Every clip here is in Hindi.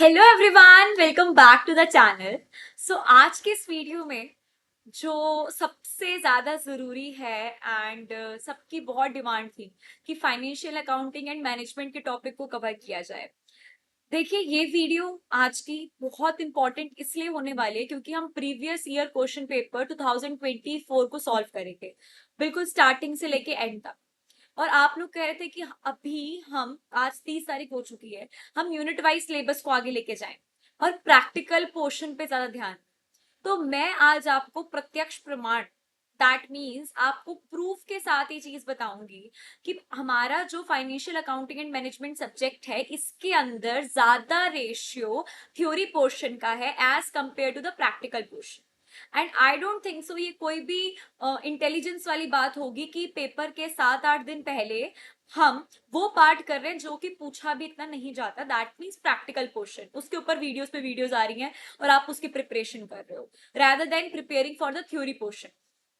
Hello everyone, welcome back to the channel. So आज के इस वीडियो में जो सबसे ज्यादा जरूरी है एंड सबकी बहुत डिमांड थी कि फाइनेंशियल अकाउंटिंग एंड मैनेजमेंट के टॉपिक को कवर किया जाए। देखिए, ये वीडियो आज की बहुत इंपॉर्टेंट इसलिए होने वाली है क्योंकि हम प्रीवियस ईयर क्वेश्चन पेपर 2024 को सॉल्व करेंगे, बिल्कुल स्टार्टिंग से लेके एंड तक। और आप लोग कह रहे थे कि अभी हम आज 30 तारीख हो चुकी है, हम यूनिट वाइज सिलेबस को आगे लेके जाएं और प्रैक्टिकल पोर्शन पे ज्यादा ध्यान। तो मैं आज आपको प्रत्यक्ष प्रमाण, दैट मीन्स आपको प्रूफ के साथ ये चीज बताऊंगी कि हमारा जो financial accounting and management subject है, इसके अंदर ज्यादा रेशियो थ्योरी पोर्शन का है as compare to the practical portion. And I don't think so ये कोई भी इंटेलिजेंस वाली बात होगी कि पेपर के 7-8 दिन पहले हम वो पार्ट कर रहे हैं जो कि पूछा भी इतना नहीं जाता, दैट मीन्स प्रैक्टिकल पोर्शन। उसके ऊपर वीडियोस पे वीडियोस आ रही हैं और आप उसकी प्रिपरेशन कर रहे हो rather then preparing for the theory portion.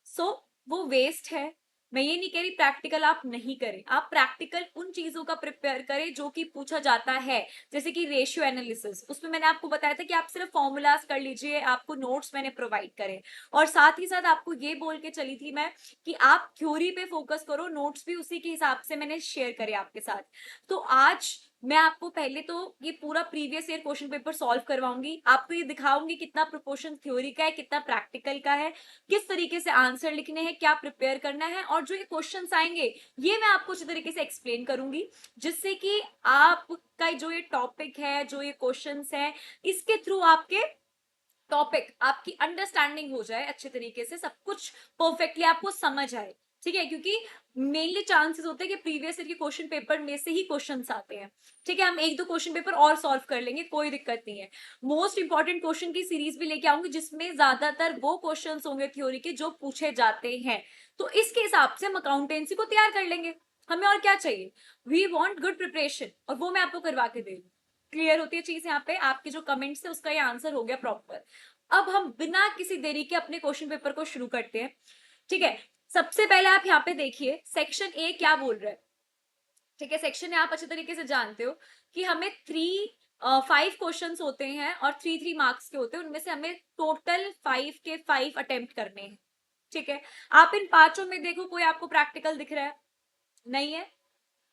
So वो वेस्ट है। मैं ये नहीं कह रही प्रैक्टिकल आप नहीं करें, आप प्रैक्टिकल उन चीजों का प्रिपेयर करें जो कि पूछा जाता है। जैसे कि रेशियो एनालिसिस, उसमें मैंने आपको बताया था कि आप सिर्फ फॉर्मूलाज कर लीजिए, आपको नोट्स मैंने प्रोवाइड करे। और साथ ही साथ आपको ये बोल के चली थी मैं कि आप थ्योरी पे फोकस करो, नोट्स भी उसी के हिसाब से मैंने शेयर करे आपके साथ। तो आज मैं आपको पहले तो ये पूरा previous year question paper solve करवाऊंगी, आपको ये दिखाऊंगी कितना प्रोपोर्शन थ्योरी का है, कितना प्रैक्टिकल का है, किस तरीके से आंसर लिखने हैं, क्या प्रिपेयर करना है, और जो ये क्वेश्चंस आएंगे ये मैं आपको अच्छी तरीके से एक्सप्लेन करूंगी, जिससे कि आपका जो ये टॉपिक है, जो ये क्वेश्चंस है, इसके थ्रू आपके टॉपिक, आपकी अंडरस्टैंडिंग हो जाए अच्छे तरीके से, सब कुछ परफेक्टली आपको समझ आए। ठीक है, क्योंकि मेनली चांसेस होते हैं कि प्रीवियस ईयर के क्वेश्चन पेपर में से ही क्वेश्चंस आते हैं। ठीक है, हम एक दो क्वेश्चन पेपर और सॉल्व कर लेंगे, कोई दिक्कत नहीं है। मोस्ट इंपॉर्टेंट क्वेश्चन की सीरीज भी लेके आऊंगी जिसमें ज्यादातर वो क्वेश्चंस होंगे थ्योरी के जो पूछे जाते हैं। तो इसके हिसाब से हम अकाउंटेंसी को तैयार कर लेंगे। हमें और क्या चाहिए? वी वॉन्ट गुड प्रिपरेशन, और वो मैं आपको करवा के दे दूँ। क्लियर होती है चीज यहाँ पे? आपके जो कमेंट्स थे उसका ये आंसर हो गया प्रॉपर। अब हम बिना किसी देरी के अपने क्वेश्चन पेपर को शुरू करते हैं। ठीक है, सबसे पहले आप यहाँ पे देखिए सेक्शन ए क्या बोल रहा है। ठीक है, सेक्शन ए आप अच्छे तरीके से जानते हो कि हमें 5 क्वेश्चन होते हैं और 3 मार्क्स के होते हैं, उनमें से हमें टोटल 5 अटेम्प्ट करने हैं। ठीक है, आप इन पांचों में देखो कोई आपको प्रैक्टिकल दिख रहा है? नहीं है?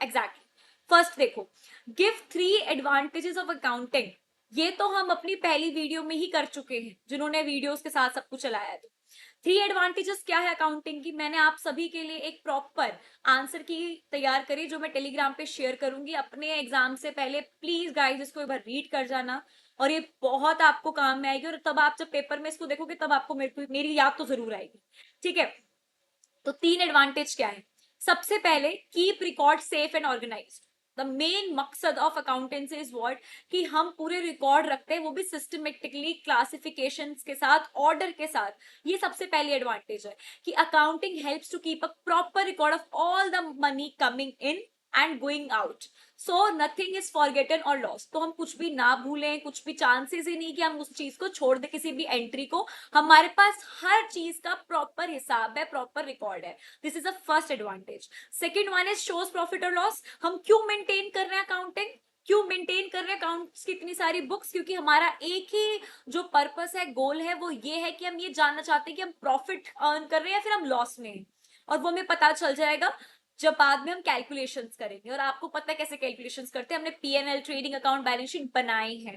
एग्जैक्टली। फर्स्ट देखो, गिव 3 एडवांटेजेस ऑफ अकाउंटिंग। ये तो हम अपनी पहली वीडियो में ही कर चुके हैं, जिन्होंने वीडियोस के साथ सब कुछ चलाया है। 3 एडवांटेजेस क्या है अकाउंटिंग की, मैंने आप सभी के लिए एक प्रॉपर आंसर की तैयार करी जो मैं टेलीग्राम पे शेयर करूंगी अपने एग्जाम से पहले। प्लीज गाइस इसको एक बार रीड कर जाना, और ये बहुत आपको काम में आएगी, और तब आप जब पेपर में इसको देखोगे तब आपको मेरी याद तो जरूर आएगी। ठीक है, तो 3 एडवांटेज क्या है? सबसे पहले, keep record safe and organised. The main मकसद ऑफ अकाउंटेंसी इज व्हाट, कि हम पूरे रिकॉर्ड रखते हैं, वो भी सिस्टमेटिकली, क्लासिफिकेशन के साथ, ऑर्डर के साथ। ये सबसे पहली एडवांटेज है कि accounting helps to keep a proper record of all the money coming in and going out, so nothing is forgotten और लॉस्ट। तो हम कुछ भी ना भूलें, कुछ भी चांसेस ही नहीं कि हम उस चीज को छोड़ दें, किसी भी एंट्री को। हमारे पास हर चीज का प्रॉपर हिसाब है, प्रॉपर रिकॉर्ड है। This is a first advantage. Second one is shows profit और लॉस। हम क्यों मेंटेन कर रहे हैं अकाउंटिंग, क्यों मेंटेन कर रहे हैं अकाउंट्स की इतनी सारी बुक्स? क्योंकि हमारा एक ही जो पर्पस है, गोल है, वो ये है कि हम ये जानना चाहते हैं कि हम प्रॉफिट अर्न कर रहे हैं या फिर हम लॉस में हैं। और वो हमें पता चल जाएगा जब बाद में हम कैलकुलेशंस करेंगे, और आपको पता है कैसे कैलकुलेशंस करते हैं, हमने PNL, trading account, balance sheet बनाई है।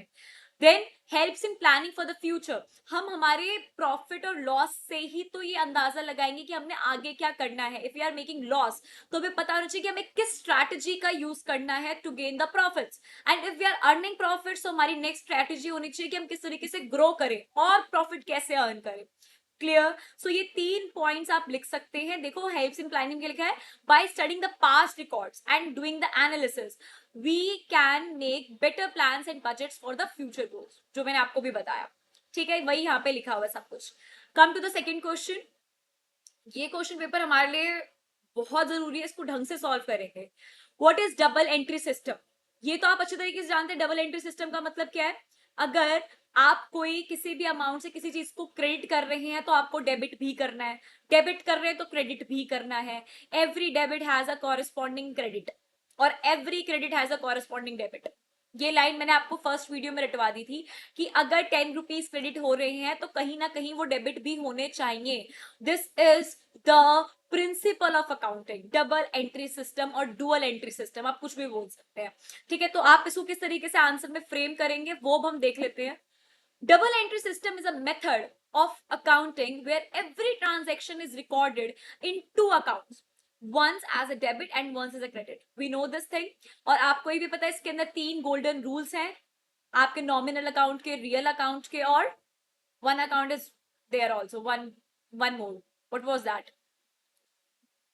Then helps in planning for the future. हम हमारे प्रॉफिट और लॉस से ही तो ये अंदाजा लगाएंगे कि हमने आगे क्या करना है। If you are making loss तो हमें पता होना चाहिए कि हमें किस स्ट्रैटेजी का यूज करना है to gain the profits. And if we are earning profits तो हमारी नेक्स्ट स्ट्रैटेजी होनी चाहिए कि हम किस तरीके से ग्रो करें और प्रॉफिट कैसे अर्न करें। क्लियर? सो ये 3 पॉइंट्स आप लिख सकते हैं। देखो, हेल्प्स इन प्लानिंग के लिखा है, by studying the past records and doing the analysis we can make better plans and budgets for the future goals, जो मैंने आपको भी बताया। ठीक है, वही यहाँ पे लिखा हुआ है सब कुछ। Come to the second question. ये क्वेश्चन पेपर हमारे लिए बहुत जरूरी है, इसको ढंग से सॉल्व करेंगे। What is double entry system? ये तो आप अच्छे तरीके से जानते हैं, डबल एंट्री सिस्टम का मतलब क्या है। अगर आप कोई किसी भी अमाउंट से किसी चीज को क्रेडिट कर रहे हैं तो आपको डेबिट भी करना है, डेबिट कर रहे हैं तो क्रेडिट भी करना है। Every debit has a corresponding credit और every credit has a corresponding debit. ये लाइन मैंने आपको फर्स्ट वीडियो में रटवा दी थी कि अगर 10 रुपीज क्रेडिट हो रहे हैं तो कहीं ना कहीं वो डेबिट भी होने चाहिए. This is the principle of accounting. Double entry system और डुअल एंट्री सिस्टम, आप कुछ भी बोल सकते हैं. ठीक है, तो आप इसको किस तरीके से आंसर में फ्रेम करेंगे वो अब हम देख लेते हैं. Double entry system is a method of accounting where every transaction is recorded in two accounts. Once as a debit and once as a credit. We know this thing. और आपको ये भी पता है इसके अंदर 3 गोल्डन रूल्स हैं आपके नॉमिनल अकाउंट के, रियल अकाउंट के, और one account is there also, one more. What was that?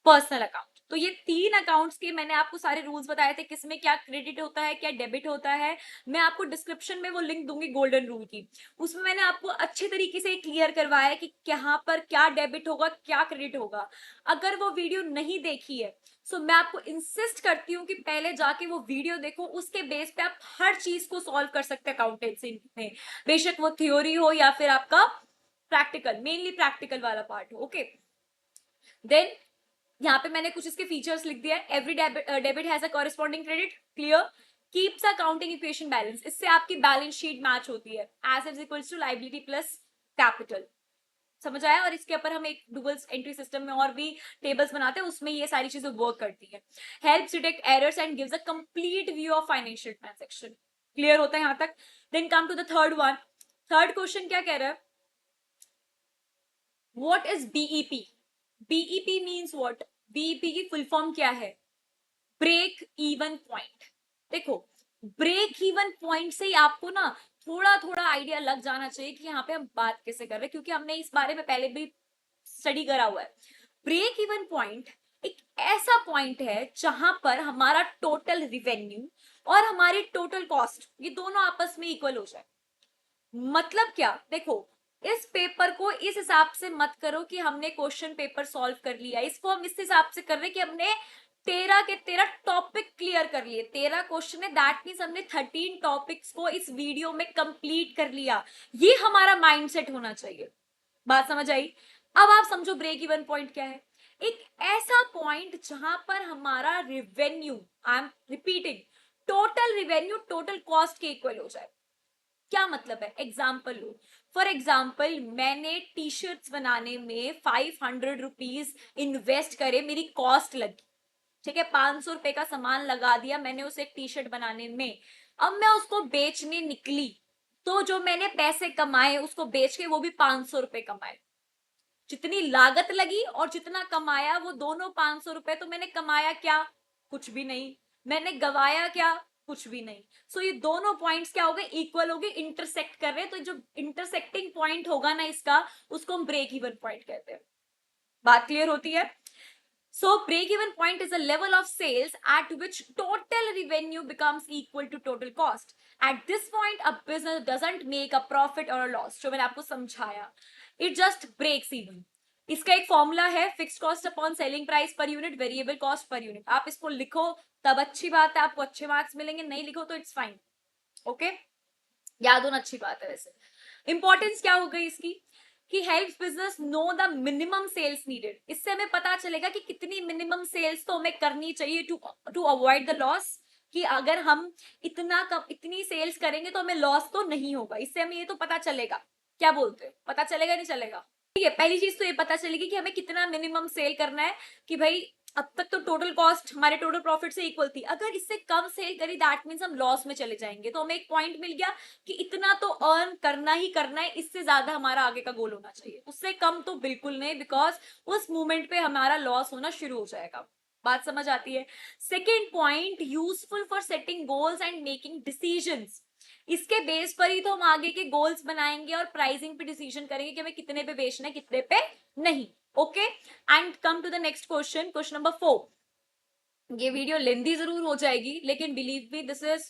Personal account. तो ये 3 अकाउंट्स के मैंने आपको सारे रूल्स बताए थे, किसमें क्या क्रेडिट होता है, क्या डेबिट होता है. मैं आपको डिस्क्रिप्शन में वो लिंक दूंगी गोल्डन रूल की. उसमें मैंने आपको अच्छे तरीके से क्लियर करवाया है कि यहाँ पर क्या डेबिट होगा, क्या क्रेडिट होगा. अगर वो वीडियो नहीं देखी है सो मैं आपको इंसिस्ट करती हूँ कि पहले जाके वो वीडियो देखो. उसके बेस पे आप हर चीज को सॉल्व कर सकते हैं अकाउंटेंसी में, बेशक वो थ्योरी हो या फिर आपका प्रैक्टिकल, मेनली प्रैक्टिकल वाला पार्ट हो. ओके, देन यहाँ पे मैंने कुछ इसके फीचर्स लिख दिया है. Every debit has a corresponding credit. Clear. Keeps accounting equation balance. इससे आपकी बैलेंस शीट मैच होती है. Assets equals to liability plus capital. समझ आया? और इसके ऊपर हम एक डुअल एंट्री सिस्टम में और भी टेबल्स बनाते हैं, उसमें ये सारी चीजें वर्क करती है. Helps detect errors and gives a complete view of financial transaction. Clear होता है यहां तक? Then come to the third one. Third question क्या कह रहा है? What is BEP? BEP means what? BEP की फुल फॉर्म क्या है? Break even point. देखो, ब्रेक इवन पॉइंट से ही आपको ना थोड़ा थोड़ा आइडिया लग जाना चाहिए कि यहाँ पे हम बात कैसे कर रहे हैं, क्योंकि हमने इस बारे में पहले भी स्टडी करा हुआ है. ब्रेक इवन पॉइंट एक ऐसा पॉइंट है जहां पर हमारा टोटल रिवेन्यू और हमारी टोटल कॉस्ट ये दोनों आपस में इक्वल हो जाए. मतलब क्या? देखो, इस पेपर को इस हिसाब से मत करो कि हमने क्वेश्चन पेपर सॉल्व कर लिया. इसको हम इस हिसाब से कर रहे हैं कि हमने 13 के 13 टॉपिक क्लियर कर लिए. 13 क्वेश्चन है, दैट मीन्स हमने 13 टॉपिक्स को इस वीडियो में कंप्लीट कर लिया. ये हमारा माइंडसेट होना चाहिए. बात समझ आई? अब आप समझो ब्रेक इवन पॉइंट क्या है. एक ऐसा पॉइंट जहां पर हमारा revenue, I am repeating, total revenue total cost के इक्वल हो जाए. क्या मतलब है? Example low. फॉर एग्जाम्पल, मैंने टी शर्ट्स बनाने में 500 रुपीज इन्वेस्ट करे, मेरी कॉस्ट लगी. ठीक है, 500 रुपए का सामान लगा दिया मैंने उसे एक टी शर्ट बनाने में. अब मैं उसको बेचने निकली तो जो मैंने पैसे कमाए उसको बेच के वो भी 500 रुपए कमाए. जितनी लागत लगी और जितना कमाया वो दोनों 500 रुपए. तो मैंने कमाया क्या? कुछ भी नहीं. मैंने गवाया क्या? कुछ भी नहीं. सो ये दोनों पॉइंट्स क्या हो गए? इक्वल हो गए, इंटरसेक्ट कर रहे हैं. तो जो इंटरसेक्टिंग पॉइंट होगा ना इसका, उसको हम ब्रेक इवन पॉइंट कहते हैं. बात क्लियर होती है? So break-even point is a level of sales at which total revenue becomes equal to total cost. At this point, a business doesn't make a profit or a loss. जो मैंने आपको समझाया, it just breaks even. इसका एक फॉर्मूला है, fixed cost upon selling price per unit, variable cost per unit. आप इसको लिखो तब अच्छी बात है, आपको अच्छे मार्क्स मिलेंगे. नहीं लिखो तो इट्स फाइन. ओके, याद होना अच्छी बात है. वैसे इंपॉर्टेंस क्या हो गई इसकी कि helps business know the minimum sales needed. इससे हमें पता चलेगा कि कितनी मिनिमम सेल्स तो हमें करनी चाहिए टू अवॉइड द लॉस. कि अगर हम इतनी सेल्स करेंगे तो हमें लॉस तो नहीं होगा. इससे हमें ये तो पता चलेगा. क्या बोलते हो? पता चलेगा नहीं चलेगा? ठीक है, पहली चीज तो ये पता चलेगी कि हमें कितना मिनिमम सेल करना है. कि भाई अब तक तो टोटल कॉस्ट हमारे टोटल प्रॉफिट से इक्वल थी, अगर इससे कम सेल करी दैट मीन्स हम लॉस में चले जाएंगे. तो हमें एक पॉइंट मिल गया कि इतना तो अर्न करना ही करना है, इससे ज्यादा हमारा आगे का गोल होना चाहिए. उससे कम तो बिल्कुल नहीं, बिकॉज उस मोमेंट पे हमारा लॉस होना शुरू हो जाएगा. बात समझ आती है? Second point, useful for setting goals and making decisions. इसके बेस पर ही तो हम आगे के गोल्स बनाएंगे और प्राइसिंग पे डिसीजन करेंगे कि हमें कितने पे बेचना है, कितने पे नहीं. Okay, and come to the next question, question number 4. ये वीडियो लेंदी जरूर हो जाएगी लेकिन believe me this is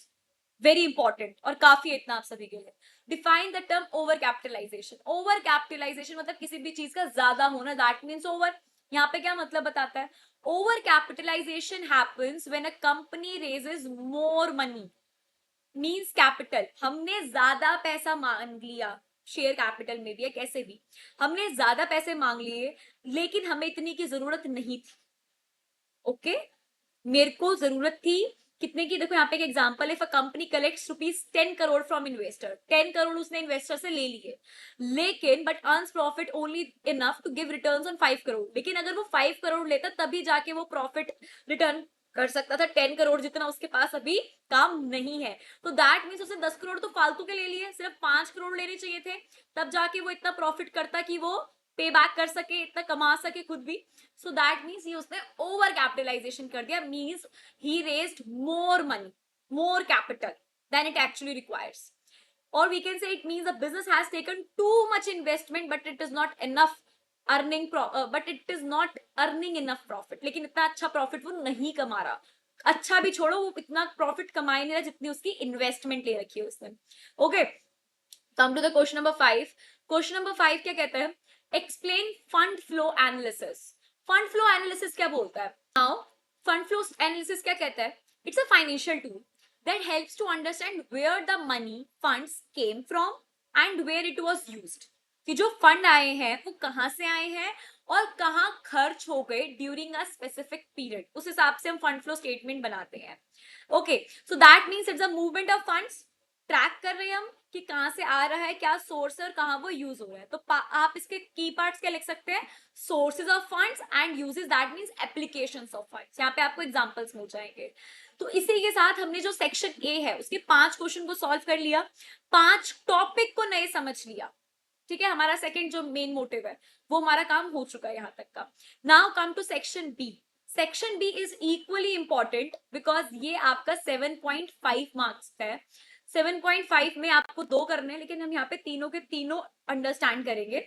very important और काफी इतना आप सभी के लिए. Define the term over capitalisation. Over capitalisation मतलब किसी भी चीज का ज्यादा होना, दैट मीन्स ओवर. यहाँ पे क्या मतलब बताता है? Over capitalisation happens when a company raises more money. Means capital, हमने ज्यादा पैसा मांग लिया, शेयर कैपिटल में भी है, कैसे भी हमने ज्यादा पैसे मांग लिए लेकिन हमें इतनी की जरूरत नहीं थी. ओके, मेरे को जरूरत थी कितने की, देखो यहाँ पे एक एग्जांपल है, if a company collects ₹10 crore from investor, 10 crore उसने इन्वेस्टर से ले लिए, लेकिन but earns profit only enough to give returns on 5 crore, लेकिन अगर वो 5 करोड़ लेता तभी जाके वो प्रॉफिट रिटर्न कर सकता था, 10 करोड़ जितना उसके पास अभी काम नहीं है। तो दैट मीन्स उसने 10 करोड़ तो फालतू के ले लिए, सिर्फ 5 करोड़ लेने चाहिए थे, तब जाके वो इतना प्रॉफिट करता कि वो पे बैक कर सके, इतना कमा सके खुद भी। सो दैट मीन्स ये उसने ओवर कैपिटलाइजेशन कर दिया, means he raised more money, more capital than it actually requires. Or we can say it means the business has taken too much investment, but it is not enough but it is not earning enough profit. लेकिन इतना अच्छा प्रॉफिट वो नहीं कमा रहा, अच्छा भी छोड़ो, वो इतना प्रॉफिट कमा नहीं रहा जितनी उसकी इन्वेस्टमेंट ले रखी है उसने। Okay, come to the question number 5। Question number 5 क्या कहता है, explain fund flow analysis. Fund flow analysis क्या बोलता है? नाउ फंड फ्लो एनालिसिस क्या कहता है? It's a financial tool that helps to understand where the money funds came from and where it was used। कि जो फंड आए हैं वो कहां से आए हैं और कहां खर्च हो गए ड्यूरिंग अ स्पेसिफिक पीरियड, उस हिसाब से हम फंड फ्लो स्टेटमेंट बनाते हैं। Okay, so that means it's a movement of funds, track कर रहे हैं हम कि कहां से आ रहा है, क्या सोर्स है और कहां वो यूज हो रहा है। तो आप इसके की पार्ट्स क्या लिख सकते हैं? Sources of funds and uses, that means applications of funds. यहाँ पे आपको एग्जांपल्स मिल जाएंगे। तो इसी के साथ हमने जो सेक्शन ए है उसके 5 क्वेश्चन को सॉल्व कर लिया, 5 टॉपिक को नए समझ लिया। ठीक है, हमारा सेकंड जो मेन मोटिव है वो हमारा काम हो चुका है यहाँ तक का। Now come to section B. Section B is equally important because ये आपका 7.5 मार्क्स है। 7.5 में आपको 2 करने हैं, लेकिन हम यहाँ पे तीनों के तीनों अंडरस्टैंड करेंगे।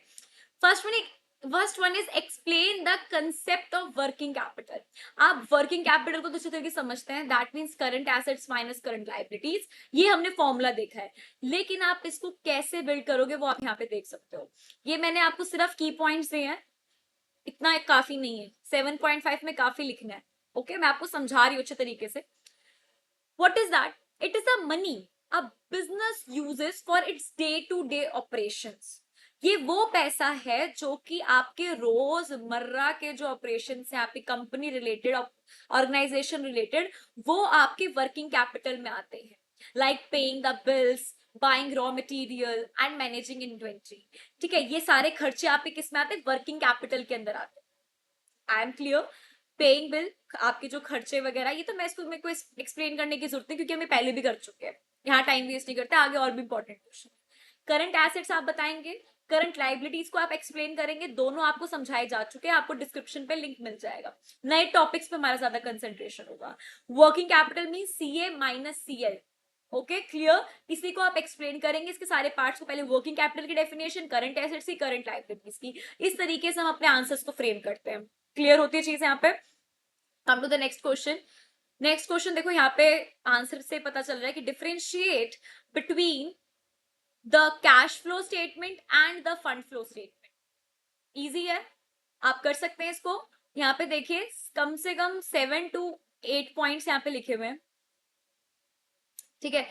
First one is explain the concept of working capital. आप वर्किंग कैपिटल को दूसरे तरीके समझते हैं, that means current assets minus current liabilities. ये हमने फॉर्मूला देखा है, लेकिन आप इसको कैसे बिल्ड करोगे वो आप यहाँ पे देख सकते हो। ये मैंने आपको सिर्फ की पॉइंट्स दिए हैं, इतना काफी नहीं है, 7.5 में काफी लिखना है। ओके, मैं आपको समझा रही हूँ अच्छे तरीके से। What is that? It is the money a business uses for its day-to-day operations। ये वो पैसा है जो कि आपके रोजमर्रा के जो ऑपरेशन है, आपकी कंपनी रिलेटेड, ऑर्गेनाइजेशन रिलेटेड, वो आपके वर्किंग कैपिटल में आते हैं, like paying the bills, buying raw material and managing inventory. ठीक है, ये सारे खर्चे आपके किस में आते हैं? वर्किंग कैपिटल के अंदर आते हैं। I am clear? Paying bill, आपके जो खर्चे वगैरह, ये तो मैं इसको मेरे को एक्सप्लेन करने की जरूरत है क्योंकि हमें पहले भी कर चुके हैं, यहाँ टाइम वेस्ट नहीं करते, आगे और भी इंपॉर्टेंट क्वेश्चन। करंट एसेट्स आप बताएंगे, करंट लाइबिलिटीज को आप एक्सप्लेन करेंगे, दोनों आपको समझाए जा चुके हैं, आपको डिस्क्रिप्शन पे लिंक मिल जाएगा। नए टॉपिक्स पे हमारा ज्यादा कंसेंट्रेशन होगा। Working capital mean CA minus CL। Okay, clear? इसी को आप एक्सप्लेन करेंगे, इसके सारे पार्ट्स को, पहले वर्किंग कैपिटल की डेफिनेशन, करंट एसेट्स की, करंट लाइबिलिटीज की, इस तरीके से हम अपने आंसर्स को फ्रेम करते हैं। क्लियर होती है चीज यहाँ पे? Come to the next question. Next question देखो, यहाँ पे आंसर से पता चल रहा है कि differentiate between the cash flow statement and the fund flow statement. Easy है, आप कर सकते हैं इसको। यहाँ पे देखिए कम से कम 7 to 8 पॉइंट्स यहाँ पे लिखे हुए हैं। ठीक है,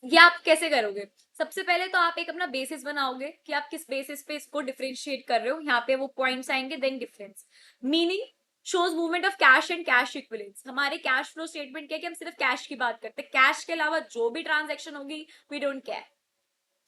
ये आप कैसे करोगे? सबसे पहले तो आप एक अपना बेसिस बनाओगे कि आप किस बेसिस पे इसको डिफरेंशिएट कर रहे हो। यहाँ पे वो पॉइंट्स आएंगे, then difference, meaning shows movement of cash and cash equivalents. हमारे कैश फ्लो स्टेटमेंट क्या है कि हम सिर्फ कैश की बात करते हैं, कैश के अलावा जो भी ट्रांजैक्शन होगी we don't care.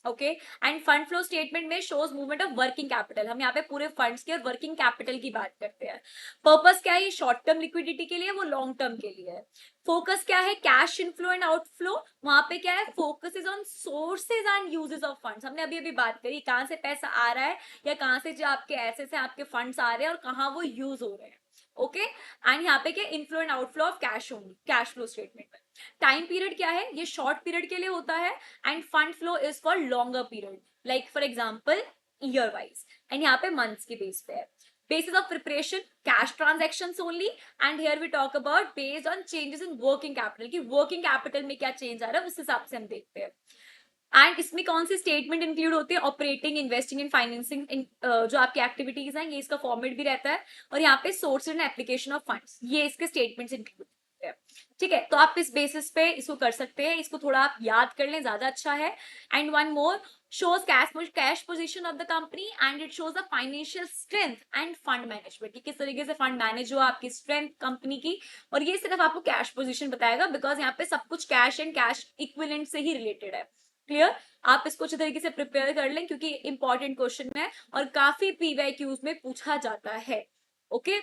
Okay, and fund flow statement में shows movement of working capital, हम यहाँ पे पूरे फंड्स की और वर्किंग कैपिटल की बात करते हैं। पर्पस क्या है? ये शॉर्ट टर्म लिक्विडिटी के लिए, वो लॉन्ग टर्म के लिए है। फोकस क्या है? Cash inflow and outflow. वहां पे क्या है? Focus is on sources and uses of funds. हमने अभी अभी बात करी कहां से पैसा आ रहा है या कहां से जो आपके एसेट्स हैं, आपके फंड्स आ रहे हैं और कहां वो यूज हो रहे हैं। ओके, एंड यहाँ पे क्या? Inflow and outflow of cash होंगी कैश फ्लो स्टेटमेंट में। टाइम पीरियड क्या है? ये शॉर्ट पीरियड के लिए होता है, and fund flow is for longer period, like for example year wise, and यहाँ पे मंथ्स के बेस पे है। Basis of preparation, cash transactions only, and here we talk about based on changes in working capital, कि working capital में क्या change आ रहा है उस हिसाब से हम देखते हैं। एंड इसमें कौन सी स्टेटमेंट इंक्लूड होती है? ऑपरेटिंग, इन्वेस्टिंग एंड फाइनेंसिंग, जो आपकी एक्टिविटीज हैं, ये इसका फॉर्मेट भी रहता है, और यहाँ पे source and application of funds, ये इसके स्टेटमेंट्स इंक्लूड। सकते हैं। ठीक है, तो आप इस बेसिस पे इसको कर सकते हैं, इसको थोड़ा आप याद कर लें, ज्यादा अच्छा है। And one more, shows cash position of the company and it shows the financial strength and fund management, कि किस तरीके से फंड मैनेज हुआ, आपकी स्ट्रेंथ कंपनी की। और ये सिर्फ आपको कैश पोजीशन बताएगा, बिकॉज यहाँ पे सब कुछ कैश एंड कैश इक्विवेलेंट से ही रिलेटेड है। क्लियर? आप इसको अच्छे तरीके से प्रिपेयर कर लें, क्योंकि इंपॉर्टेंट क्वेश्चन है और काफी पीवाईक्यूज में पूछा जाता है। Okay,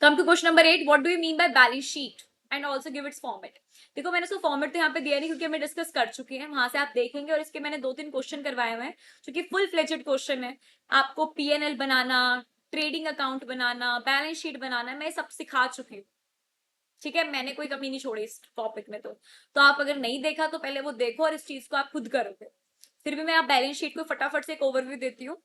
come to question number 8, what do you mean by balance sheet and also give its format. देखो मैंने उसको फॉर्मेट तो यहाँ पे दिया नहीं, क्योंकि हमें डिस्कस कर चुके हैं, वहां से आप देखेंगे। और इसके मैंने 2-3 क्वेश्चन करवाए हुए हैं जो कि फुल फ्लेजेड क्वेश्चन है। आपको पीएनएल बनाना, ट्रेडिंग अकाउंट बनाना, बैलेंस शीट बनाना, मैं सब सिखा चुकी हूँ। ठीक है, मैंने कोई कमी नहीं छोड़ी इस टॉपिक में। तो आप अगर नहीं देखा तो पहले वो देखो और इस चीज को आप खुद करोगे। फिर भी मैं आप बैलेंस शीट को फटाफट से एक ओवरव्यू देती हूँ।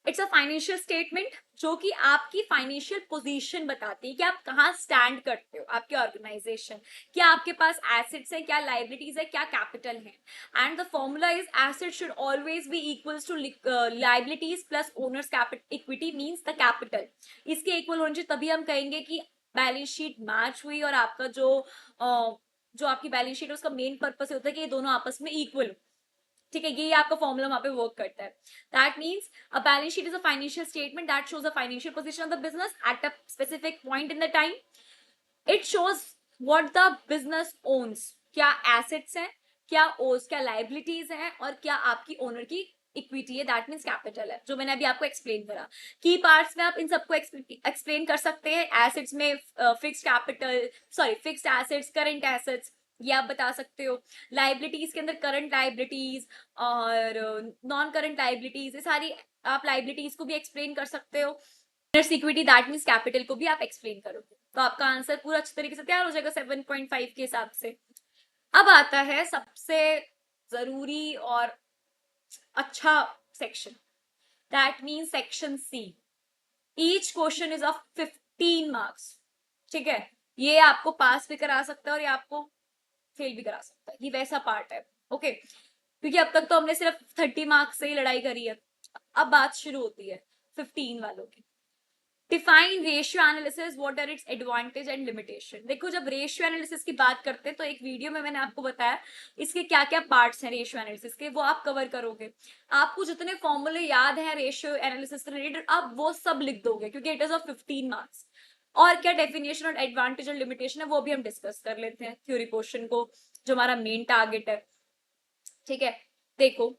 इट्स अ फाइनेंशियल स्टेटमेंट जो कि आपकी फाइनेंशियल पोजीशन बताती है कि आप कहाँ स्टैंड करते हो, आपके ऑर्गेनाइजेशन, क्या आपके पास एसेट्स है, क्या लाइबिलिटीज है, क्या कैपिटल है। And the formula is asset should always be equals to liabilities plus owners capital equity means the capital. इसके इक्वल होने चाहिए, तभी हम कहेंगे कि बैलेंस शीट मैच हुई। और आपका जो आपकी बैलेंस शीट है उसका मेन पर्पस होता है कि ये दोनों आपस में इक्वल हो। ठीक है, ये आपका फॉर्मूला वहां पे वर्क करता है। That means a balance sheet is a financial statement that shows the financial position of the business at a specific point in the time. It shows what the business owns, क्या एसेट्स हैं, क्या ओस, क्या लाइबिलिटीज हैं, और क्या आपकी ओनर की इक्विटी है, दैट मीन्स कैपिटल है, जो मैंने अभी आपको एक्सप्लेन करा। की पार्ट्स में आप इन सबको एक्सप्लेन कर सकते हैं। एसेट्स में fixed capital, sorry fixed assets, current assets, ये आप बता सकते हो। लाइबिलिटीज के अंदर करंट लाइबिलिटीज और नॉन करंट लाइबिलिटीज, ये सारी आप लाइबिलिटीज को भी एक्सप्लेन कर सकते हो। इक्विटी दैट मीन्स कैपिटल को भी आप एक्सप्लेन करोगे, तो आपका आंसर पूरा अच्छे तरीके से तैयार हो जाएगा 7.5 के हिसाब से। अब आता है सबसे जरूरी और अच्छा section, that means section C. Each question is of 15 marks. ठीक है, ये आपको पास भी करा सकता है और ये आपको फेल भी करा सकता है, ये वैसा पार्ट है। ओके, क्योंकि अब तक तो हमने सिर्फ 30 मार्क्स से ही लड़ाई करी है। अब बात शुरू होती है 15 वालों की। Define ratio analysis, what are its advantage and limitation. देखो जब रेशियो एनालिसिस की बात करते हैं तो एक वीडियो में मैंने आपको बताया इसके क्या क्या पार्ट्स हैं रेशियो एनालिसिस के, वो आप कवर करोगे। आपको जितने फॉर्मूले याद हैं रेशियो एनालिसिस से रिलेटेड, आप वो सब लिख दोगे, क्योंकि इट इज ऑफ 15 मार्क्स। और क्या डेफिनेशन और एडवांटेज और लिमिटेशन है वो भी हम डिस्कस कर लेते हैं थ्योरी पोर्शन को, जो हमारा मेन टारगेट है। ठीक है, देखो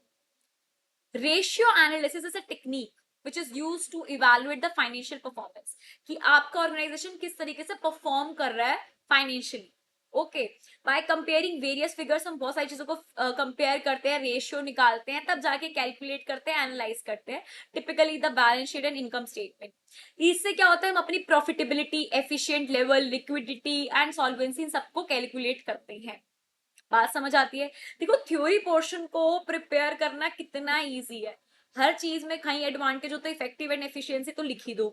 ratio analysis is a technique which is used to evaluate the financial performance, कि आपका ऑर्गेनाइजेशन किस तरीके से परफॉर्म कर रहा है financially. Okay, by comparing various figures, हम बहुत सारी चीजों को कंपेयर करते हैं, रेशियो निकालते हैं, तब जाके कैलकुलेट करते हैं, एनालाइज करते हैं, typically the balance sheet and income statement. इससे क्या होता है, हम अपनी profitability, efficient level, liquidity and solvency सबको कैलकुलेट करते हैं। बात समझ आती है? देखो थ्योरी पोर्शन को प्रिपेयर करना कितना इजी है, हर चीज में कहीं एडवांटेज हो तो इफेक्टिव एंड एफिशिएंसी तो लिख ही दो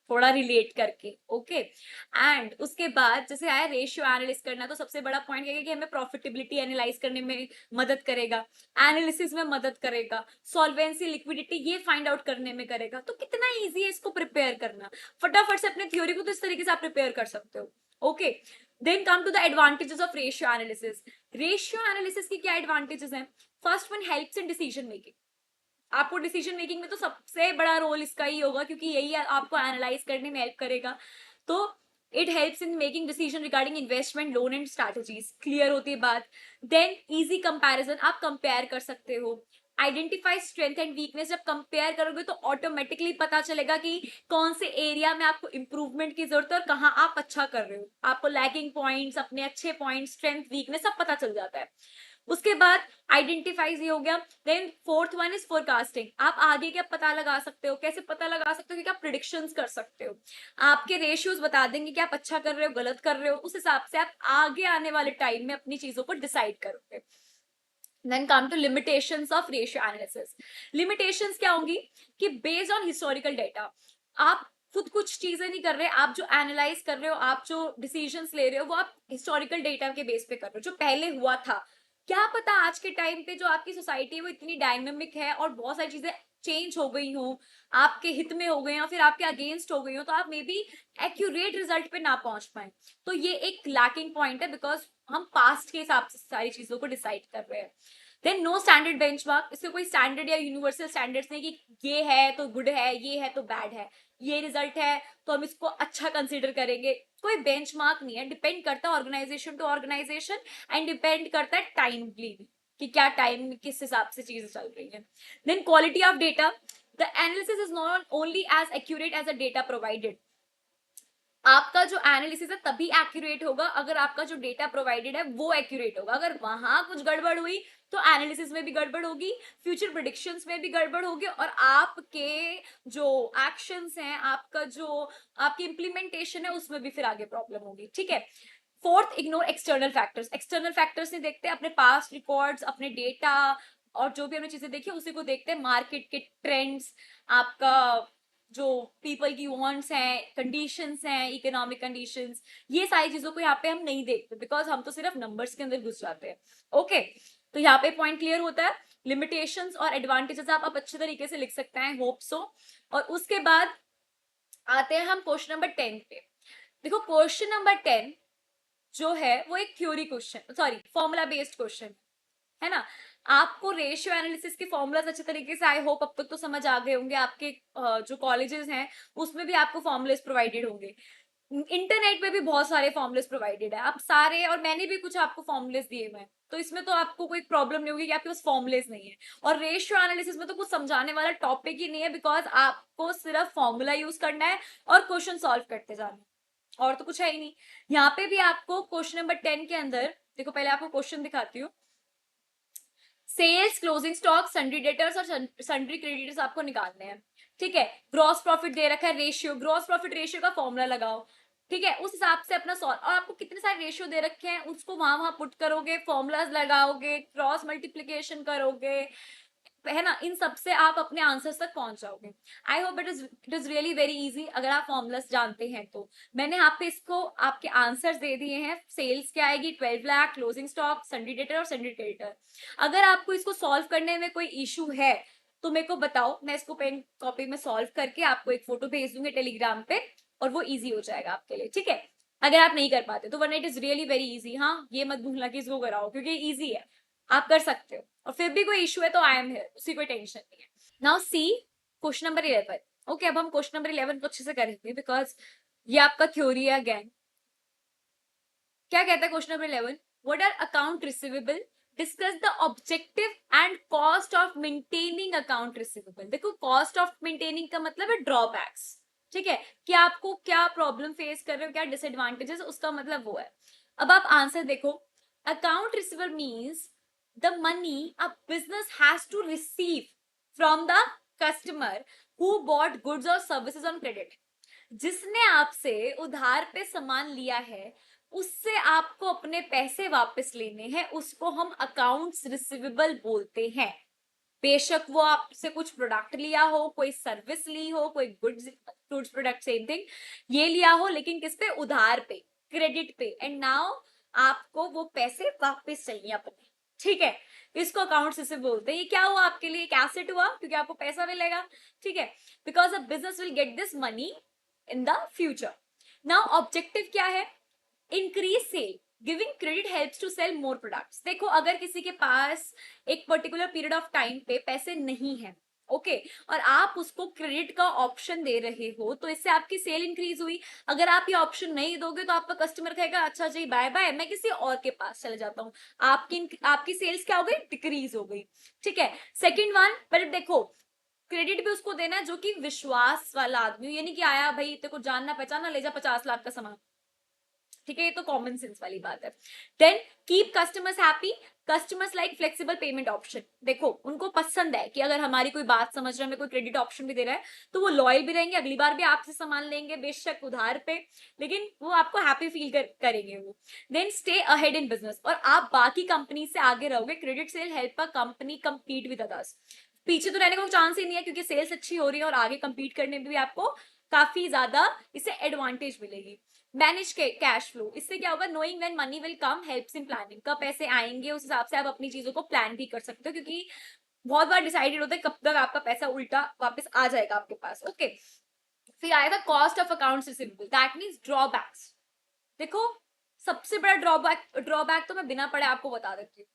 थोड़ा रिलेट करके। ओके, एंड उसके बाद जैसे आया रेशियो एनालिस करना, तो सबसे बड़ा पॉइंट क्या है कि हमें प्रॉफिटेबिलिटी एनालाइज करने में मदद करेगा, एनालिसिस में मदद करेगा, सॉल्वेंसी, लिक्विडिटी ये फाइंड आउट करने में करेगा। तो कितना इजी है इसको प्रिपेयर करना, फटाफट से अपने थ्योरी को तो इस तरीके से आप प्रिपेयर कर सकते हो। Okay, then come to the advantages of ratio analysis. Ratio analysis की क्या एडवांटेजेस हैं? First one, helps in decision making. आपको डिसीजन मेकिंग में तो सबसे बड़ा रोल इसका ही होगा, क्योंकि यही आपको एनालाइज करने में हेल्प करेगा। तो it helps in making decision regarding investment, loan and strategies. Clear होती है बात? देन इजी कंपैरिजन, आप कंपेयर कर सकते हो। आइडेंटिफाई स्ट्रेंथ एंड वीकनेस, जब कंपेयर करोगे तो ऑटोमेटिकली पता चलेगा कि कौन से एरिया में आपको इंप्रूवमेंट की जरूरत है और कहाँ आप अच्छा कर रहे हो। आपको लैगिंग पॉइंट्स, अपने अच्छे पॉइंट्स, स्ट्रेंथ, वीकनेस सब पता चल जाता है। उसके बाद आइडेंटिफाइज ये हो गया। Then fourth one is forecasting, आप आगे क्या पता लगा सकते हो, कैसे पता लगा सकते हो कि आप प्रिडिक्शंस कर सकते हो, आपके रेशियोज बता देंगे कि आप अच्छा कर रहे हो, गलत कर रहे हो, उस हिसाब से आप आगे आने वाले टाइम में अपनी चीजों को डिसाइड करोगे। Then come to limitations of ratio analysis. Limitations क्या होंगी कि based on historical data, आप खुद कुछ चीजें नहीं कर रहे, आप जो एनालाइज कर रहे हो, आप जो डिसीजंस ले रहे हो, वो आप हिस्टोरिकल डेटा के बेस पे कर रहे हो, जो पहले हुआ था। क्या पता आज के टाइम पे जो आपकी सोसाइटी है वो इतनी डायनेमिक है और बहुत सारी चीजें चेंज हो गई हो, आपके हित में हो गए या फिर आपके अगेंस्ट हो गई हो, तो आप मे बी एक्यूरेट रिजल्ट पे ना पहुंच पाए। तो ये एक लैकिंग पॉइंट है, बिकॉज हम पास्ट के हिसाब से सारी चीजों को डिसाइड कर रहे हैं। देन नो स्टैंडर्ड बेंचमार्क, इससे कोई स्टैंडर्ड या यूनिवर्सल स्टैंडर्ड्स नहीं कि ये है तो गुड है, ये है तो बैड है, ये रिजल्ट है तो हम इसको अच्छा कंसिडर करेंगे। कोई बेंचमार्क नहीं है, डिपेंड करता है organisation to organisation and depend करता है टाइम भी कि क्या टाइम में किस हिसाब से चीजें चल रही है। Then quality of data, the analysis is not only as accurate as a data provided. आपका जो एनालिसिस है तभी एक्यूरेट होगा अगर आपका जो डेटा प्रोवाइडेड है वो एक्यूरेट होगा। अगर वहां कुछ गड़बड़ हुई तो एनालिसिस में भी गड़बड़ होगी, फ्यूचर प्रेडिक्शंस में भी गड़बड़ होगी, और आपके जो एक्शंस हैं, आपका जो आपकी इंप्लीमेंटेशन है उसमें भी फिर आगे प्रॉब्लम होगी। ठीक है। Fourth, ignore external factors. External factors नहीं देखते, अपने पास्ट रिकॉर्ड्स, अपने डेटा और जो भी हमने चीजें देखी उसी को देखते हैं। मार्केट के ट्रेंड्स, आपका जो पीपल की वांट्स हैं, कंडीशंस हैं, इकोनॉमिक कंडीशंस, ये सारी चीजों को यहाँ पे हम नहीं देखते, बिकॉज हम तो सिर्फ नंबर्स के अंदर घुस जाते हैं। ओके, तो यहाँ पे पॉइंट क्लियर होता है। लिमिटेशंस और एडवांटेजेस आप अच्छे तरीके से लिख सकते हैं, होप सो। और उसके बाद आते हैं हम क्वेश्चन नंबर 10 पे। देखो क्वेश्चन नंबर 10 जो है वो एक theory question, sorry formula based question है ना। आपको रेशियो एनालिसिस के फॉर्मूलाज अच्छे तरीके से आई होप अब तक तो समझ आ गए होंगे। आपके जो कॉलेजेस हैं उसमें भी आपको फॉर्मूलेस प्रोवाइडेड होंगे, इंटरनेट पे भी बहुत सारे फॉर्मूलेस प्रोवाइडेड है, आप सारे, और मैंने भी कुछ आपको फॉर्मूलेस दिए हुए हैं, तो इसमें तो आपको कोई प्रॉब्लम नहीं होगी कि आपके पास फॉर्मूलेस नहीं है। और रेशियो एनालिसिस में तो कुछ समझाने वाला टॉपिक ही नहीं है, बिकॉज आपको सिर्फ फॉर्मूला यूज करना है और क्वेश्चन सॉल्व करते जाना है, और तो कुछ है ही नहीं। यहाँ पे भी आपको क्वेश्चन नंबर 10 के अंदर देखो, पहले आपको क्वेश्चन दिखाती हूँ। Sales, closing stock, sundry debtors और सन्ड्री क्रेडिटर्स आपको निकालने हैं। ठीक है। ग्रॉस प्रॉफिट दे रखा है, रेशियो, ग्रॉस प्रॉफिट रेशियो का फॉर्मूला लगाओ। ठीक है, उस हिसाब से अपना सॉल्व, और आपको कितने सारे रेशियो दे रखे हैं उसको वहां वहां पुट करोगे, फॉर्मूलाज लगाओगे, क्रॉस मल्टीप्लीकेशन करोगे, है ना। इन सब से आप अपने आंसर्स तक पहुंच जाओगे। I hope it is really very easy अगर आप फॉर्मुलास जानते हैं तो। मैंने यहाँ पे इसको आपके आंसर्स दे दिए हैं। सेल्स क्या आएगी, 12 lakh, closing stock, sundry debtor और सन्ड्री क्रेडिटर। अगर आपको इसको सॉल्व करने में कोई इशू है तो मेरे को बताओ, मैं इसको पेन कॉपी में सॉल्व करके आपको एक फोटो भेज दूंगी टेलीग्राम पे, और वो इजी हो जाएगा आपके लिए। ठीक है, अगर आप नहीं कर पाते तो, वरना it is really very easy. हाँ, ये मत भूलना कि इसको कराओ, क्योंकि इजी है, आप कर सकते हो। और फिर भी कोई इशू है तो आई एम हियर, उसी कोई टेंशन नहीं है। Now see question number 11। Okay, अब हम क्वेश्चन नंबर 11 को अच्छे से करेंगे, बिकॉज ये आपका थ्योरी है अगेन। क्या कहता है question number 11? What are account receivable, discuss the objective and cost of maintaining account receivable. देखो, कॉस्ट ऑफ मेंटेनिंग का मतलब है ड्रॉबैक्स। ठीक है, कि आपको क्या प्रॉब्लम फेस कर रहे हो, क्या डिसएडवांटेजेस, उसका मतलब वो है। अब आप आंसर देखो। Account receivable means the money a business has to receive from the customer who bought goods or services on credit। जिसने आपसे उधार पे सामान लिया है, उससे आपको अपने पैसे वापस लेने हैं, उसको हम अकाउंट्स रिसीवेबल बोलते हैं। बेशक वो आपसे कुछ प्रोडक्ट लिया हो, कोई सर्विस ली हो, कोई गुड्स प्रोडक्ट सेम थिंग, ये लिया हो, लेकिन किस पे, उधार पे, क्रेडिट पे, एंड नाउ आपको वो पैसे वापस चाहिए अपने। ठीक है, इसको अकाउंट्स इसे बोलते हैं। ये क्या हुआ आपके लिए, एक एसेट हुआ, क्योंकि आपको पैसा मिलेगा। ठीक है, because a business will get this money in the future. Now objective क्या है, increase sale, giving credit helps to sell more products. देखो, अगर किसी के पास एक पर्टिकुलर पीरियड ऑफ टाइम पे पैसे नहीं है, ओके, और आप उसको क्रेडिट का ऑप्शन दे रहे हो, तो इससे आपकी सेल इंक्रीज हुई। अगर आप ये ऑप्शन नहीं दोगे तो आपका कस्टमर कहेगा अच्छा जी बाय बाय, मैं किसी और के पास चले जाता हूँ, आपकी सेल्स क्या हो गई, डिक्रीज हो गई। ठीक है। सेकेंड वन, पर देखो, क्रेडिट भी उसको देना है जो कि विश्वास वाला आदमी, ये नहीं कि आया भाई तेरे को जानना पहचाना, ले जा 50 लाख का सामान। ठीक है, ये तो कॉमन सेंस वाली बात है। Then keep customers happy, customers like flexible payment option. देखो, उनको पसंद है कि अगर हमारी कोई बात समझ रहा है, हमें कोई क्रेडिट ऑप्शन भी दे रहा है, तो वो लॉयल भी रहेंगे, अगली बार भी आपसे सामान लेंगे, बेशक उधार पे, लेकिन वो आपको हैप्पी फील करेंगे वो। Then stay ahead in business, और आप बाकी कंपनी से आगे रहोगे। Credit sale help a company compete with others. पीछे तो रहने का चांस ही नहीं है, क्योंकि सेल्स अच्छी हो रही है और आगे कंपीट करने में भी आपको काफी ज्यादा इससे एडवांटेज मिलेगी। मैनेज कैश फ्लो, इससे क्या होगा, knowing when money will come helps in planning, कब पैसे आएंगे उस हिसाब से आप अपनी चीजों को प्लान भी कर सकते हो, क्योंकि बहुत बार डिसाइडेड होता है कब तक आपका पैसा उल्टा वापस आ जाएगा आपके पास। ओके, फिर आया था cost of accounts receivable, that means drawbacks. देखो सबसे बड़ा ड्रॉबैक ड्रॉबैक तो मैं बिना पढ़े आपको बता देती हूँ।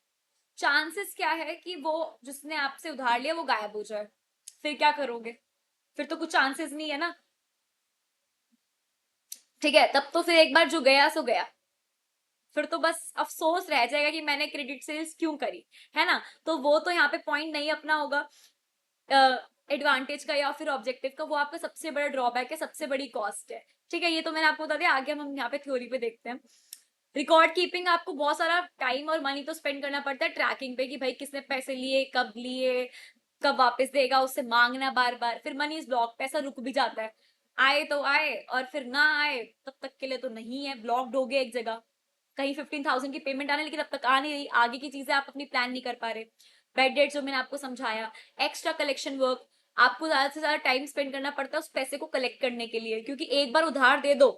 चांसेस क्या है कि वो जिसने आपसे उधार लिया वो गायब हो जाए, फिर क्या करोगे? फिर तो कुछ चांसेस नहीं है ना, ठीक है? तब तो फिर एक बार जो गया सो गया, फिर तो बस अफसोस रह जाएगा कि मैंने क्रेडिट सेल्स क्यों करी, है ना? तो वो तो यहाँ पे पॉइंट नहीं अपना होगा एडवांटेज का या फिर ऑब्जेक्टिव का, वो आपका सबसे बड़ा ड्रॉबैक है, सबसे बड़ी कॉस्ट है। ठीक है, ये तो मैंने आपको बता दिया। आगे हम यहाँ पे थ्योरी पे देखते हैं। रिकॉर्ड कीपिंग, आपको बहुत सारा टाइम और मनी तो स्पेंड करना पड़ता है ट्रैकिंग पे कि भाई किसने पैसे लिए, कब लिए, कब वापस देगा, उससे मांगना बार बार। फिर मनी इज ब्लॉक, पैसा रुक भी जाता है, आए तो आए और फिर ना आए तब तक के लिए तो नहीं है, ब्लॉक्ड हो गया एक जगह। कहीं 15,000 की पेमेंट आने लेकिन अब तक आ नहीं रही, आगे की चीजें आप अपनी प्लान नहीं कर पा रहे। बेड डेट जो मैंने आपको समझाया, एक्स्ट्रा कलेक्शन वर्क, आपको ज्यादा से ज्यादा टाइम स्पेंड करना पड़ता है उस पैसे को कलेक्ट करने के लिए, क्योंकि एक बार उधार दे दो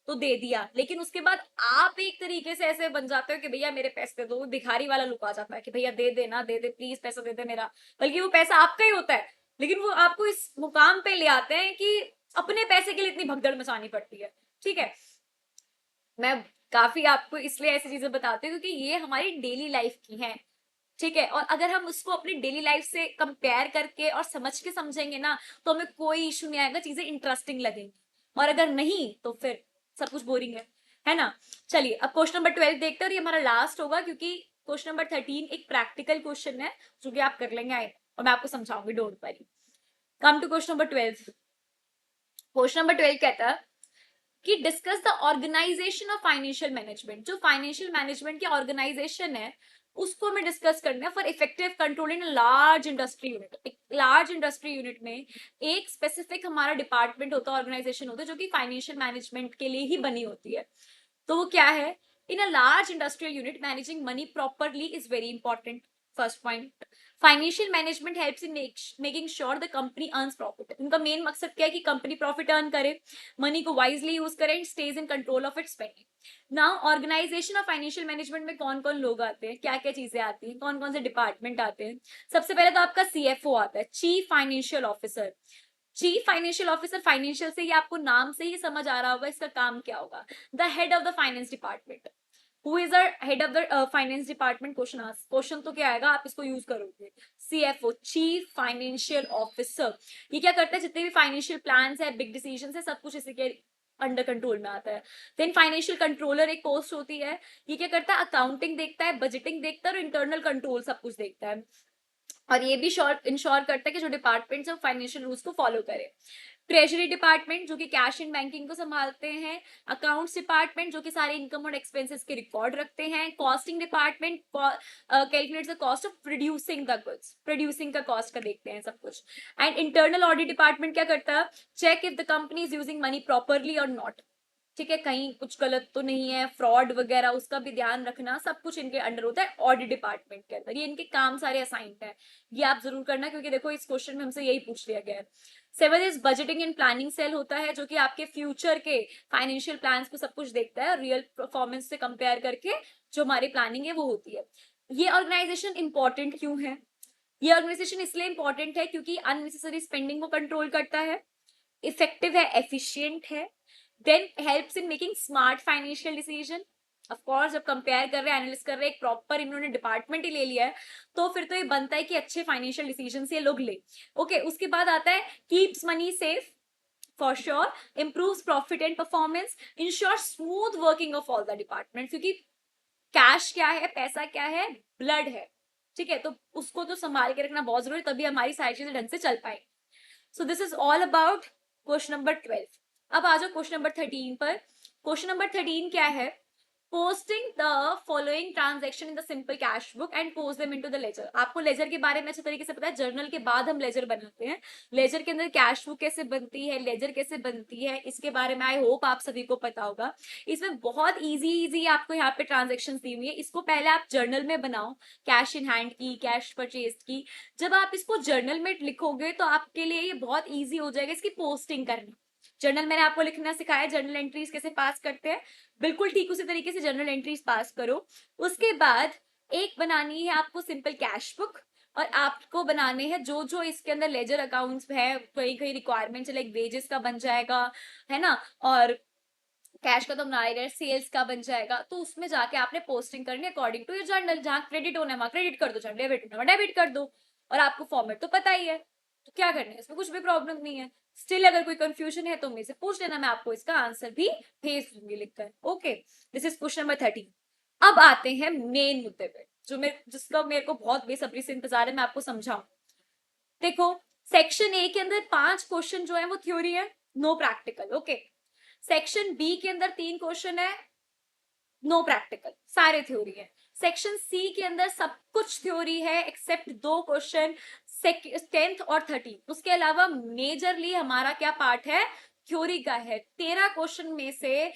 तो दे दिया, लेकिन उसके बाद आप एक तरीके से ऐसे बन जाते हो कि भैया मेरे पैसे दे दो, भिखारी वाला लुक आ जाता है कि भैया दे दे ना दे दे, प्लीज पैसा दे दे मेरा। बल्कि वो पैसा आपका ही होता है, लेकिन वो आपको इस मुकाम पे ले आते हैं कि अपने पैसे के लिए इतनी भगदड़ मचानी पड़ती है। ठीक है, मैं काफी आपको इसलिए ऐसी चीजें बताती हूँ क्योंकि ये हमारी डेली लाइफ की है। ठीक है, और अगर हम उसको अपनी डेली लाइफ से कंपेयर करके और समझ के समझेंगे ना तो हमें कोई इशू नहीं आएगा, चीजें इंटरेस्टिंग लगेंगी। और अगर नहीं तो फिर सब कुछ बोरिंग है ना? चलिए अब क्वेश्चन नंबर 12 देखते हैं, और ये हमारा लास्ट होगा क्योंकि क्वेश्चन नंबर 13 एक प्रैक्टिकल क्वेश्चन है जो कि आप कर लेंगे आए, और मैं आपको समझाऊंगी, don't worry. Come to question number 12। Question number 12 कहता है कि discuss the organisation of financial management. जो फाइनेंशियल मैनेजमेंट की ऑर्गेनाइजेशन है उसको हमें डिस्कस करना है for effective control in large industry unit. एक लार्ज इंडस्ट्री यूनिट में एक स्पेसिफिक हमारा डिपार्टमेंट होता है, ऑर्गेनाइजेशन होता है जो कि फाइनेंशियल मैनेजमेंट के लिए ही बनी होती है। तो वो क्या है? In a large industrial unit managing money properly is very important. First point, financial management helps in making sure the company earns profit. उनका मेन मकसद क्या है कि कंपनी प्रॉफिट अर्न करे, मनी को वाइजली यूज करे and stays in control of its spending. Now organisation of financial management में कौन कौन लोग आते हैं, क्या क्या चीजें आती हैं, कौन कौन से डिपार्टमेंट आते हैं? सबसे पहले तो आपका सीएफओ आता है, chief financial officer. Chief financial officer, financial से ये आपको नाम से ही समझ आ रहा होगा इसका काम क्या होगा। The head of the finance department. Who is the head of the finance department? Question तो क्या आएगा, आप इसको यूज करोगे, सीएफओ, चीफ फाइनेंशियल ऑफिसर। ये क्या करता है? जितने भी फाइनेंशियल प्लान्स है, बिग डिसीजन है, सब कुछ इसी के अंडर कंट्रोल में आता है। देन फाइनेंशियल कंट्रोलर एक पोस्ट होती है, ये क्या करता है? अकाउंटिंग देखता है, बजटिंग देखता है और इंटरनल कंट्रोल सब कुछ देखता है, और ये भी इंश्योर करता है कि जो डिपार्टमेंट्स है फाइनेंशियल रूल्स को फॉलो करे। ट्रेजरी डिपार्टमेंट जो कि कैश एंड बैंकिंग को संभालते हैं। अकाउंट्स डिपार्टमेंट जो कि सारे इनकम और एक्सपेंसेस के रिकॉर्ड रखते हैं। Costing department calculates the cost of producing the goods, producing का कॉस्ट का देखते हैं सब कुछ। एंड इंटरनल ऑडिट डिपार्टमेंट क्या करता है? Check if the company is using money properly और नॉट। ठीक है, कहीं कुछ गलत तो नहीं है, फ्रॉड वगैरह, उसका भी ध्यान रखना, सब कुछ इनके अंडर होता है ऑडिट डिपार्टमेंट के अंदर। ये इनके काम सारे असाइंड है, ये आप जरूर करना क्योंकि देखो इस क्वेश्चन में हमसे यही पूछ लिया गया है। 7 is budgeting and planning cell होता है जो कि आपके फ्यूचर के फाइनेंशियल प्लान्स को सब कुछ देखता है, रियल परफॉर्मेंस से कंपेयर करके जो हमारी प्लानिंग है वो होती है। ये ऑर्गेनाइजेशन इंपॉर्टेंट क्यों है? ये ऑर्गेनाइजेशन इसलिए इंपॉर्टेंट है क्योंकि अननेसेसरी स्पेंडिंग को कंट्रोल करता है, इफेक्टिव है, एफिशिएंट है, then helps in making smart financial decision. Of course जब कंपेयर कर रहे हैं, एनालिसिस कर रहे हैं, एक प्रॉपर इन्होंने डिपार्टमेंट ही ले लिया है तो फिर तो ये बनता है कि अच्छे फाइनेंशियल डिसीजन ये लोग ले। ओके, उसके बाद आता है keeps money safe for sure, improves profit and performance, ensure smooth working of all the department. क्योंकि कैश क्या है, पैसा क्या है? ब्लड है। ठीक है, तो उसको तो संभाल के रखना बहुत जरूरी, तभी हमारी सारी चीजें ढंग से चल पाए। So this is all about question number 12। अब आ जाओ क्वेश्चन नंबर 13 पर। क्वेश्चन नंबर 13 क्या है? Posting the following transaction in the simple cash book and post them into the ledger. आपको लेजर के बारे में अच्छे तरीके से पता है, जर्नल के बाद हम लेजर बनाते हैं। लेजर के अंदर कैश बुक कैसे बनती है, लेजर कैसे बनती है, इसके बारे में आई होप आप सभी को पता होगा। इसमें बहुत इजी आपको यहाँ पे ट्रांजेक्शन दी हुई है, इसको पहले आप जर्नल में बनाओ, कैश इन हैंड की, कैश परचेज की। जब आप इसको जर्नल में लिखोगे तो आपके लिए ये बहुत ईजी हो जाएगा इसकी पोस्टिंग करना। जर्नल मैंने आपको लिखना सिखाया, जर्नल एंट्रीज कैसे पास करते हैं, बिल्कुल ठीक उसी तरीके से जर्नल एंट्रीज पास करो। उसके बाद एक बनानी है आपको सिंपल कैश बुक, और आपको बनाने हैं जो जो इसके अंदर लेजर अकाउंट्स है, कहीं कहीं रिक्वायरमेंट्स लाइक वेजेस का बन जाएगा, है ना, और कैश का तो बना ही रहे, सेल्स का बन जाएगा, तो उसमें जाके आपने पोस्टिंग करनी अकॉर्डिंग टू योर जर्नल। जहां क्रेडिट होना है वहां क्रेडिट कर दो, जहां डेबिट होना है डेबिट कर दो, और आपको फॉर्मेट तो पता ही है, तो क्या करना है, इसमें कुछ भी प्रॉब्लम नहीं है। स्टिल अगर कोई कंफ्यूजन है तो मेरे से पूछ लेना, मैं आपको इसका आंसर भी भेज दूंगी लिखकर। Okay, this is question number 13। अब आते हैं मेन मुद्दे पे, जिसका मेरे को बहुत बेसब्री से इंतजार है मैं आपको समझाऊं। देखो, सेक्शन ए के अंदर 5 क्वेश्चन जो है वो थ्योरी है, no practical. Okay, section B के अंदर 3 क्वेश्चन है, नो प्रैक्टिकल, सारे थ्योरी है। सेक्शन सी के अंदर सब कुछ थ्योरी है एक्सेप्ट 2 क्वेश्चन, 10th और 13। उसके अलावा मेजरली हमारा क्या पार्ट है, थ्योरी का है। 13 क्वेश्चन में से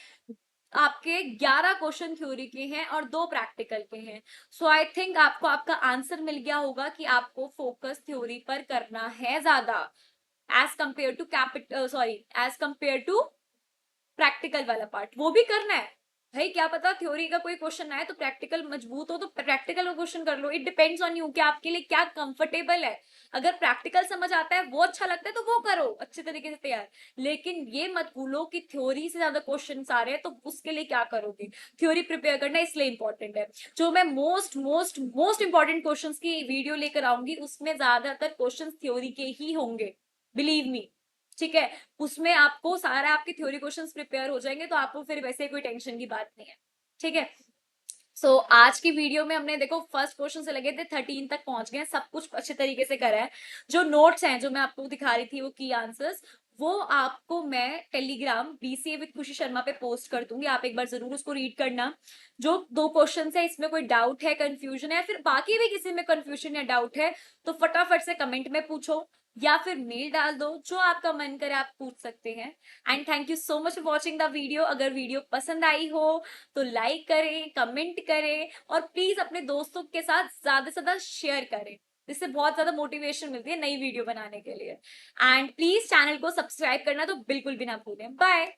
आपके 11 क्वेश्चन थ्योरी के हैं और 2 प्रैक्टिकल के हैं। सो आई थिंक आपको आपका आंसर मिल गया होगा कि आपको फोकस थ्योरी पर करना है ज्यादा, as compare to as compare to practical वाला पार्ट, वो भी करना है भाई। क्या पता थ्योरी का कोई क्वेश्चन आए तो प्रैक्टिकल मजबूत हो तो प्रैक्टिकल क्वेश्चन कर लो। इट डिपेंड्स ऑन यू कि आपके लिए क्या कंफर्टेबल है। अगर प्रैक्टिकल समझ आता है, वो अच्छा लगता है, तो वो करो अच्छे तरीके से तैयार। लेकिन ये मत भूलो कि थ्योरी से ज्यादा क्वेश्चन आ रहे हैं, तो उसके लिए क्या करोगे। थ्योरी प्रिपेयर करना इसलिए इंपॉर्टेंट है। जो मैं most most most important question की वीडियो लेकर आऊंगी, उसमें ज्यादातर क्वेश्चन थ्योरी के ही होंगे, बिलीव मी। ठीक है, उसमें आपको सारा आपके थ्योरी क्वेश्चंस प्रिपेयर हो जाएंगे, तो आपको फिर वैसे कोई टेंशन की बात नहीं है। ठीक है, सो आज की वीडियो में हमने देखो फर्स्ट क्वेश्चन से लगे थे 13 तक पहुंच गए, सब कुछ अच्छे तरीके से करा है। जो नोट्स हैं जो मैं आपको दिखा रही थी वो की आंसर्स, वो आपको मैं टेलीग्राम बीसीए विद खुशी शर्मा पे पोस्ट कर दूंगी, आप एक बार जरूर उसको रीड करना। जो 2 क्वेश्चन है इसमें कोई डाउट है, कंफ्यूजन है, फिर बाकी भी किसी में कंफ्यूजन या डाउट है, तो फटाफट से कमेंट में पूछो या फिर मेल डाल दो, जो आपका मन करे आप पूछ सकते हैं। And thank you so much for watching the video. अगर वीडियो पसंद आई हो तो लाइक करें, कमेंट करें, और प्लीज अपने दोस्तों के साथ ज्यादा से ज्यादा शेयर करें, जिससे बहुत ज्यादा मोटिवेशन मिलती है नई वीडियो बनाने के लिए। एंड प्लीज चैनल को सब्सक्राइब करना तो बिल्कुल भी ना भूलें। बाय।